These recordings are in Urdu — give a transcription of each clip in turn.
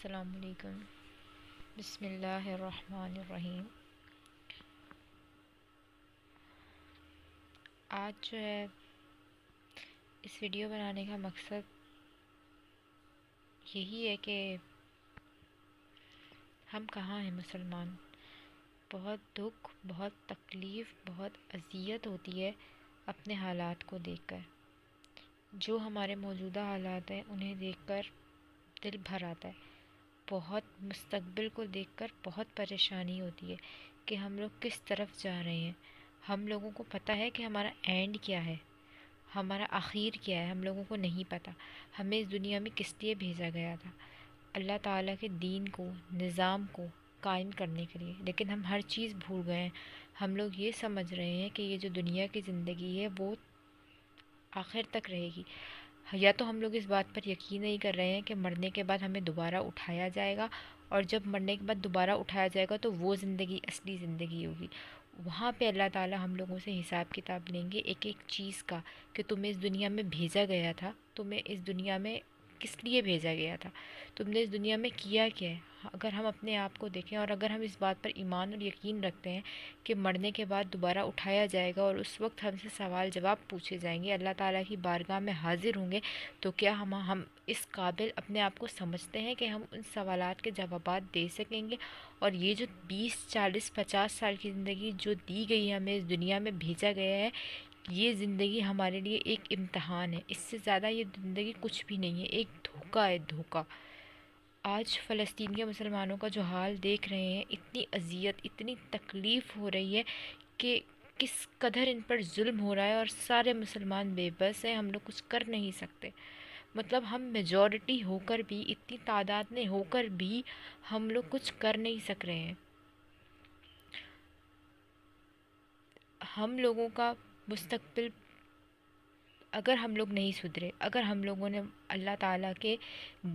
السلام علیکم۔ بسم اللہ الرحمن الرحیم۔ آج جو ہے اس ویڈیو بنانے کا مقصد یہی ہے کہ ہم کہاں ہیں مسلمان۔ بہت دکھ، بہت تکلیف، بہت اذیت ہوتی ہے اپنے حالات کو دیکھ کر۔ جو ہمارے موجودہ حالات ہیں انہیں دیکھ کر دل بھر آتا ہے۔ بہت مستقبل کو دیکھ کر بہت پریشانی ہوتی ہے کہ ہم لوگ کس طرف جا رہے ہیں۔ ہم لوگوں کو پتہ ہے کہ ہمارا اینڈ کیا ہے، ہمارا آخر کیا ہے، ہم لوگوں کو نہیں پتہ۔ ہمیں اس دنیا میں کس لیے بھیجا گیا تھا؟ اللہ تعالیٰ کے دین کو، نظام کو قائم کرنے کے لیے، لیکن ہم ہر چیز بھول گئے ہیں۔ ہم لوگ یہ سمجھ رہے ہیں کہ یہ جو دنیا کی زندگی ہے وہ آخر تک رہے گی، یا تو ہم لوگ اس بات پر یقین نہیں کر رہے ہیں کہ مرنے کے بعد ہمیں دوبارہ اٹھایا جائے گا، اور جب مرنے کے بعد دوبارہ اٹھایا جائے گا تو وہ زندگی اصلی زندگی ہوگی۔ وہاں پہ اللہ تعالیٰ ہم لوگوں سے حساب کتاب لیں گے ایک ایک چیز کا، کہ تمہیں اس دنیا میں بھیجا گیا تھا، تمہیں اس دنیا میں کس لیے بھیجا گیا تھا، تم نے اس دنیا میں کیا کیا ہے۔ اگر ہم اپنے آپ کو دیکھیں اور اگر ہم اس بات پر ایمان اور یقین رکھتے ہیں کہ مرنے کے بعد دوبارہ اٹھایا جائے گا اور اس وقت ہم سے سوال جواب پوچھے جائیں گے، اللہ تعالیٰ کی بارگاہ میں حاضر ہوں گے، تو کیا ہم اس قابل اپنے آپ کو سمجھتے ہیں کہ ہم ان سوالات کے جوابات دے سکیں گے؟ اور یہ جو 20 40 50 سال کی زندگی جو دی گئی ہے، ہمیں اس دنیا میں بھیجا گیا ہے، یہ زندگی ہمارے لیے ایک امتحان ہے۔ اس سے زیادہ یہ زندگی کچھ بھی نہیں ہے، ایک دھوکہ ہے، دھوکہ۔ آج فلسطین کے مسلمانوں کا جو حال دیکھ رہے ہیں، اتنی اذیت، اتنی تکلیف ہو رہی ہے کہ کس قدر ان پر ظلم ہو رہا ہے، اور سارے مسلمان بے بس ہیں، ہم لوگ کچھ کر نہیں سکتے۔ مطلب ہم میجورٹی ہو کر بھی، اتنی تعداد میں ہو کر بھی ہم لوگ کچھ کر نہیں سک رہے ہیں۔ ہم لوگوں کا مستقبل، اگر ہم لوگ نہیں سدھرے، اگر ہم لوگوں نے اللہ تعالیٰ کے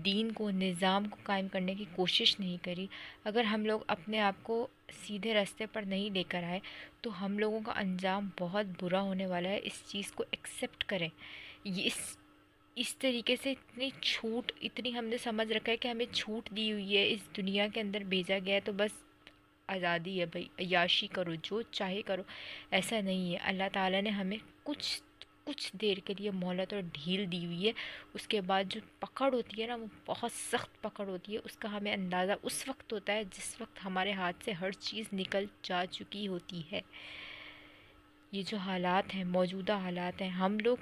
دین کو، نظام کو قائم کرنے کی کوشش نہیں کری، اگر ہم لوگ اپنے آپ کو سیدھے راستے پر نہیں لے کر آئے، تو ہم لوگوں کا انجام بہت برا ہونے والا ہے۔ اس چیز کو ایکسیپٹ کریں۔ یہ اس طریقے سے اتنی چھوٹ، اتنی ہم نے سمجھ رکھا ہے کہ ہمیں چھوٹ دی ہوئی ہے، اس دنیا کے اندر بھیجا گیا ہے تو بس آزادی ہے بھائی، عیاشی کرو، جو چاہے کرو۔ ایسا نہیں ہے۔ اللہ تعالیٰ نے ہمیں کچھ دیر کے لیے مہلت اور ڈھیل دی ہوئی ہے۔ اس کے بعد جو پکڑ ہوتی ہے نا، وہ بہت سخت پکڑ ہوتی ہے۔ اس کا ہمیں اندازہ اس وقت ہوتا ہے جس وقت ہمارے ہاتھ سے ہر چیز نکل جا چکی ہوتی ہے۔ یہ جو حالات ہیں، موجودہ حالات ہیں، ہم لوگ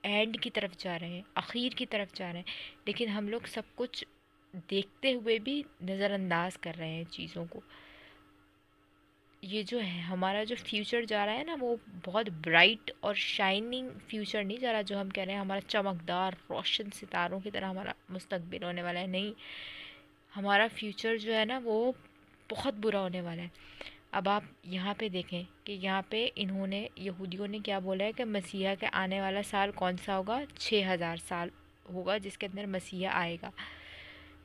اینڈ کی طرف جا رہے ہیں، اخیر کی طرف جا رہے ہیں، لیکن ہم لوگ سب کچھ دیکھتے ہوئے بھی نظر انداز کر رہے ہیں چیزوں کو۔ یہ جو ہے ہمارا جو فیوچر جا رہا ہے نا، وہ بہت برائٹ اور شائننگ فیوچر نہیں جا رہا جو ہم کہہ رہے ہیں ہمارا چمکدار روشن ستاروں کی طرح ہمارا مستقبل ہونے والا ہے۔ نہیں، ہمارا فیوچر جو ہے نا وہ بہت برا ہونے والا ہے۔ اب آپ یہاں پہ دیکھیں کہ یہاں پہ انہوں نے، یہودیوں نے کیا بولا ہے کہ مسیحا کے آنے والا سال کون سا ہوگا؟ 6000 سال ہوگا جس کے اندر مسیحا آئے گا۔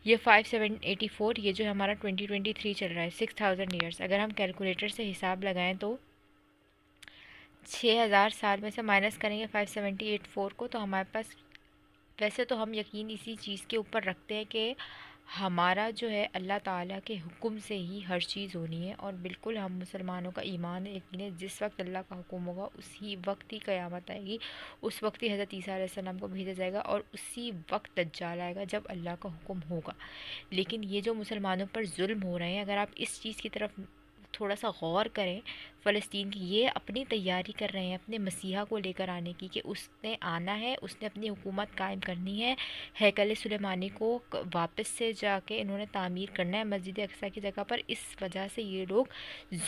یہ 5784، یہ جو ہمارا 2023 چل رہا ہے، 6000 ایئرس۔ اگر ہم کیلکولیٹر سے حساب لگائیں تو 6000 سال میں سے مائنس کریں گے 5784 کو، تو ہمارے پاس، ویسے تو ہم یقین اسی چیز کے اوپر رکھتے ہیں کہ ہمارا جو ہے اللہ تعالیٰ کے حکم سے ہی ہر چیز ہونی ہے، اور بالکل ہم مسلمانوں کا ایمان ہے، یقین ہے، جس وقت اللہ کا حکم ہوگا اسی وقت ہی قیامت آئے گی، اس وقت ہی حضرت عیسیٰ علیہ السلام کو بھیجا جائے گا، اور اسی وقت دجال آئے گا جب اللہ کا حکم ہوگا۔ لیکن یہ جو مسلمانوں پر ظلم ہو رہے ہیں، اگر آپ اس چیز کی طرف تھوڑا سا غور کریں، فلسطین کی، یہ اپنی تیاری کر رہے ہیں اپنے مسیحا کو لے کر آنے کی، کہ اس نے آنا ہے، اس نے اپنی حکومت قائم کرنی ہے، ہیکل سلیمانی کو واپس سے جا کے انہوں نے تعمیر کرنا ہے مسجد اقصیٰ کی جگہ پر۔ اس وجہ سے یہ لوگ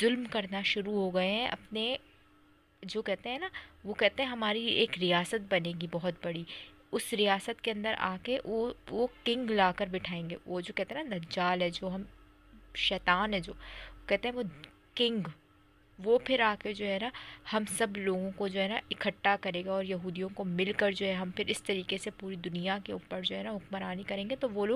ظلم کرنا شروع ہو گئے ہیں اپنے، جو کہتے ہیں نا، وہ کہتے ہیں ہماری ایک ریاست بنے گی بہت بڑی، اس ریاست کے اندر آ کے وہ کنگ لا کر بٹھائیں گے، وہ جو کہتے ہیں نا دجال ہے، جو ہم شیطان ہے، جو کہتے ہیں وہ کنگ، وہ پھر آ کے جو ہے نا ہم سب لوگوں کو جو ہے نا اکٹھا کرے گا، اور یہودیوں کو مل کر جو ہے ہم پھر اس طریقے سے پوری دنیا کے اوپر جو ہے نا حکمرانی کریں گے۔ تو وہ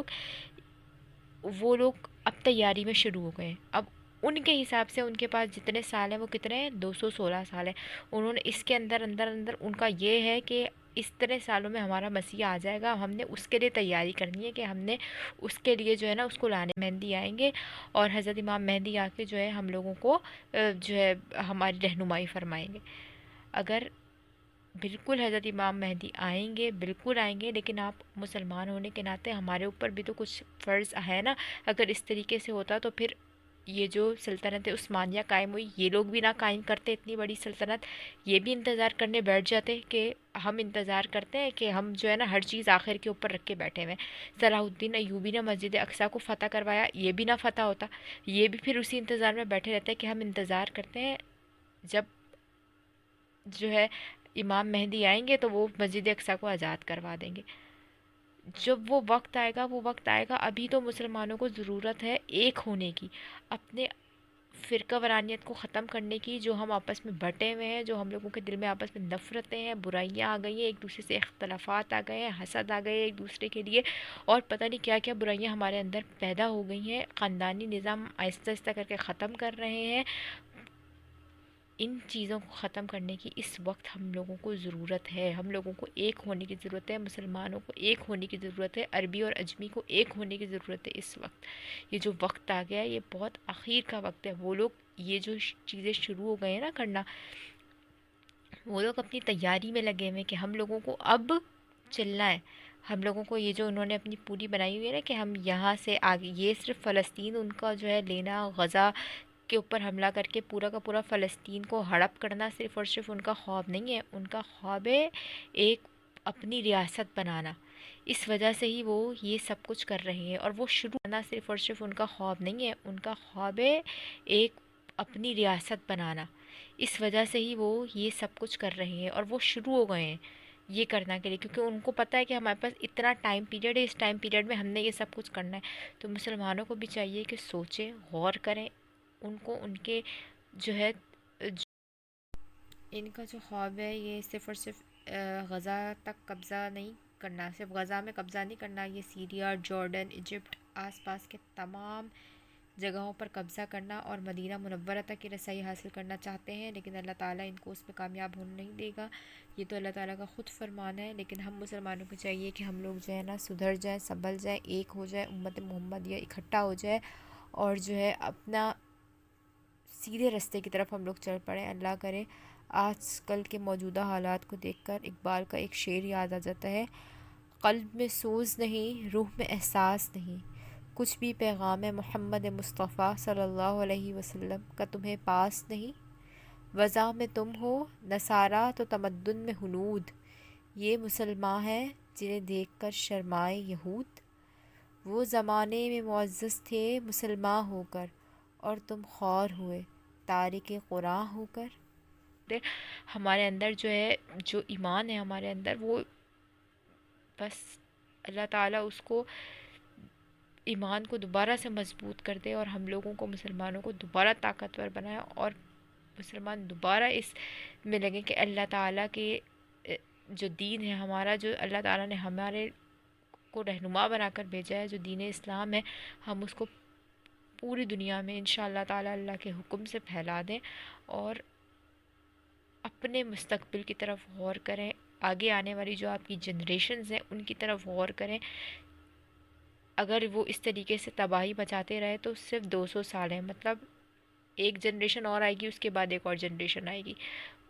لوگ اب تیاری میں شروع ہو گئے ہیں۔ اب ان کے حساب سے ان کے پاس جتنے سال ہیں وہ کتنے ہیں؟ 216 سال ہیں۔ انہوں نے اس کے اندر اندر اندر ان کا یہ ہے کہ اتنے سالوں میں ہمارا مسیح آ جائے گا، ہم نے اس کے لیے تیاری کرنی ہے کہ ہم نے اس کے لیے جو ہے نا اس کو لانے مہدی آئیں گے، اور حضرت امام مہدی آ کے جو ہے ہم لوگوں کو جو ہے ہماری رہنمائی فرمائیں گے۔ اگر بالکل حضرت امام مہدی آئیں گے، بالکل آئیں گے، لیکن آپ مسلمان ہونے کے ناطے ہمارے اوپر بھی تو کچھ فرض ہے نا۔ اگر اس طریقے سے ہوتا تو پھر یہ جو سلطنت عثمانیہ قائم ہوئی، یہ لوگ بھی نہ قائم کرتے اتنی بڑی سلطنت، یہ بھی انتظار کرنے بیٹھ جاتے کہ ہم انتظار کرتے ہیں کہ ہم جو ہے نا ہر چیز آخر کے اوپر رکھ کے بیٹھے ہوئے ہیں۔ صلاح الدین ایوبی نے مسجد اقصیٰ کو فتح کروایا، یہ بھی نہ فتح ہوتا، یہ بھی پھر اسی انتظار میں بیٹھے رہتے ہیں کہ ہم انتظار کرتے ہیں جب جو ہے امام مہدی آئیں گے تو وہ مسجد اقصیٰ کو آزاد کروا دیں گے۔ جب وہ وقت آئے گا، وہ وقت آئے گا۔ ابھی تو مسلمانوں کو ضرورت ہے ایک ہونے کی، اپنے فرقہ وارانیت کو ختم کرنے کی، جو ہم آپس میں بٹے ہوئے ہیں، جو ہم لوگوں کے دل میں آپس میں نفرتیں ہیں، برائیاں آ گئی ہیں، ایک دوسرے سے اختلافات آ گئے ہیں، حسد آ گئے ہیں ایک دوسرے کے لیے، اور پتہ نہیں کیا کیا برائیاں ہمارے اندر پیدا ہو گئی ہیں۔ خاندانی نظام آہستہ آہستہ کر کے ختم کر رہے ہیں۔ ان چیزوں کو ختم کرنے کی اس وقت ہم لوگوں کو ضرورت ہے، ہم لوگوں کو ایک ہونے کی ضرورت ہے، مسلمانوں کو ایک ہونے کی ضرورت ہے، عربی اور عجمی کو ایک ہونے کی ضرورت ہے اس وقت۔ یہ جو وقت آ گیا ہے یہ بہت اخیر کا وقت ہے۔ وہ لوگ یہ جو چیزیں شروع ہو گئے ہیں نا کرنا، وہ لوگ اپنی تیاری میں لگے ہوئے کہ ہم لوگوں کو اب چلنا ہے۔ ہم لوگوں کو یہ جو انہوں نے اپنی پوری بنائی ہوئی ہے نا کہ ہم یہاں سے آگے، یہ صرف فلسطین ان کا جو ہے لینا، غزہ کے اوپر حملہ کر کے پورا کا پورا فلسطین کو ہڑپ کرنا صرف اور صرف ان کا خواب نہیں ہے، ان کا خواب ہے ایک اپنی ریاست بنانا۔ اس وجہ سے ہی وہ یہ سب کچھ کر رہے ہیں، اور وہ شروع کرنا صرف اور صرف ان کا خواب نہیں ہے، ان کا خواب ہے ایک اپنی ریاست بنانا۔ اس وجہ سے ہی وہ یہ سب کچھ کر رہے ہیں، اور وہ شروع ہو گئے ہیں یہ کرنا کے لیے، کیونکہ ان کو پتہ ہے کہ ہمارے پاس اتنا ٹائم پیریڈ ہے، اس ٹائم پیریڈ میں ہم نے یہ سب کچھ کرنا ہے۔ تو مسلمانوں کو بھی چاہیے کہ سوچیں، غور کریں، ان کو ان کے جو ہے ان کا جو خواب ہے یہ صرف اور صرف غزہ تک قبضہ نہیں کرنا، صرف غزہ میں قبضہ نہیں کرنا، یہ سیریا، جارڈن، ایجپٹ، آس پاس کے تمام جگہوں پر قبضہ کرنا اور مدینہ منورہ تک کی رسائی حاصل کرنا چاہتے ہیں، لیکن اللہ تعالیٰ ان کو اس پہ کامیاب ہونے نہیں دے گا۔ یہ تو اللہ تعالیٰ کا خود فرمان ہے، لیکن ہم مسلمانوں کو چاہیے کہ ہم لوگ جو ہے نا سدھر جائیں، سنبھل جائیں، ایک ہو جائے، امت محمد یہ اکٹھا ہو جائے، اور جو ہے اپنا سیدھے راستے کی طرف ہم لوگ چل پڑیں۔ اللہ کرے آج کل کے موجودہ حالات کو دیکھ کر اقبال کا ایک شعر یاد آ جاتا ہے: قلب میں سوز نہیں، روح میں احساس نہیں، کچھ بھی پیغام محمد مصطفیٰ صلی اللہ علیہ وسلم کا تمہیں پاس نہیں، وضع میں تم ہو نصارہ تو تمدن میں ہنود، یہ مسلمان ہیں جنہیں دیکھ کر شرمائے یہود، وہ زمانے میں معزز تھے مسلمان ہو کر، اور تم خور ہوئے تارک قرآن ہو کر۔ ہمارے اندر جو ہے، جو ایمان ہے ہمارے اندر، وہ بس اللہ تعالیٰ اس کو، ایمان کو دوبارہ سے مضبوط کر دے، اور ہم لوگوں کو، مسلمانوں کو دوبارہ طاقتور بنائے، اور مسلمان دوبارہ اس میں لگیں کہ اللہ تعالیٰ کے جو دین ہے ہمارا، جو اللہ تعالیٰ نے ہمارے کو رہنما بنا کر بھیجا ہے، جو دین اسلام ہے، ہم اس کو پوری دنیا میں انشاءاللہ تعالیٰ اللہ کے حکم سے پھیلا دیں، اور اپنے مستقبل کی طرف غور کریں، آگے آنے والی جو آپ کی جنریشنز ہیں ان کی طرف غور کریں۔ اگر وہ اس طریقے سے تباہی مچاتے رہے تو صرف 200 سال ہیں، مطلب ایک جنریشن اور آئے گی، اس کے بعد ایک اور جنریشن آئے گی،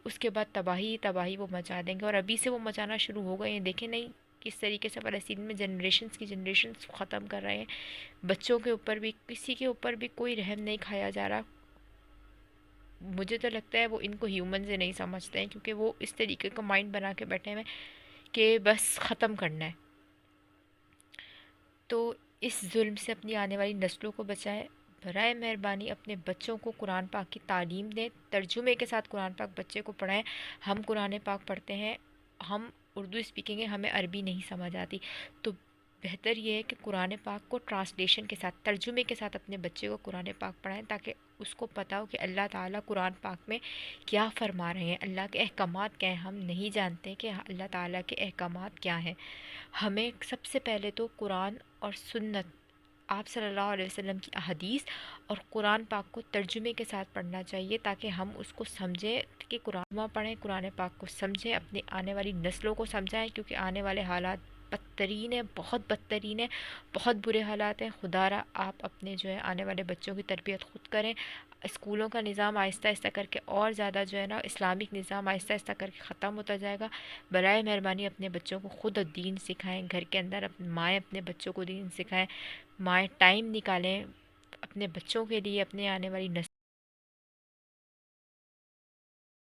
اس کے بعد تباہی ہی تباہی وہ مچا دیں گے، اور ابھی سے وہ مچانا شروع ہو گئے ہیں۔ دیکھیں نہیں کس طریقے سے فلسطین میں جنریشنز کی جنریشنز ختم کر رہے ہیں، بچوں کے اوپر بھی، کسی کے اوپر بھی کوئی رحم نہیں کھایا جا رہا۔ مجھے تو لگتا ہے وہ ان کو ہیومن سے نہیں سمجھتے ہیں، کیونکہ وہ اس طریقے کا مائنڈ بنا کے بیٹھے ہوئے کہ بس ختم کرنا ہے۔ تو اس ظلم سے اپنی آنے والی نسلوں کو بچائیں، برائے مہربانی اپنے بچوں کو قرآن پاک کی تعلیم دیں، ترجمے کے ساتھ قرآن پاک بچے کو پڑھائیں۔ ہم قرآن پاک پڑھتے ہیں، ہم اردو اسپیکنگ ہے، ہمیں عربی نہیں سمجھ آتی، تو بہتر یہ ہے کہ قرآن پاک کو ٹرانسلیشن کے ساتھ، ترجمے کے ساتھ اپنے بچے کو قرآن پاک پڑھائیں، تاکہ اس کو پتہ ہو کہ اللہ تعالیٰ قرآن پاک میں کیا فرما رہے ہیں، اللہ کے احکامات کیا ہیں۔ ہم نہیں جانتے کہ اللہ تعالیٰ کے احکامات کیا ہیں۔ ہمیں سب سے پہلے تو قرآن اور سنت آپ صلی اللہ علیہ وسلم کی احادیث اور قرآن پاک کو ترجمے کے ساتھ پڑھنا چاہیے، تاکہ ہم اس کو سمجھیں کہ قرآن پڑھیں، قرآن پاک کو سمجھیں، اپنی آنے والی نسلوں کو سمجھائیں، کیونکہ آنے والے حالات بدترین ہیں، بہت بدترین ہیں، بہت برے حالات ہیں۔ خدا را آپ اپنے جو ہے آنے والے بچوں کی تربیت خود کریں۔ اسکولوں کا نظام آہستہ آہستہ کر کے اور زیادہ جو ہے نا اسلامک نظام آہستہ آہستہ کر کے ختم ہوتا جائے گا۔ برائے مہربانی اپنے بچوں کو خود دین سکھائیں، گھر کے اندر اپنے مائیں اپنے بچوں کو دین سکھائیں، مائیں ٹائم نکالیں اپنے بچوں کے لیے، اپنے آنے والی نسل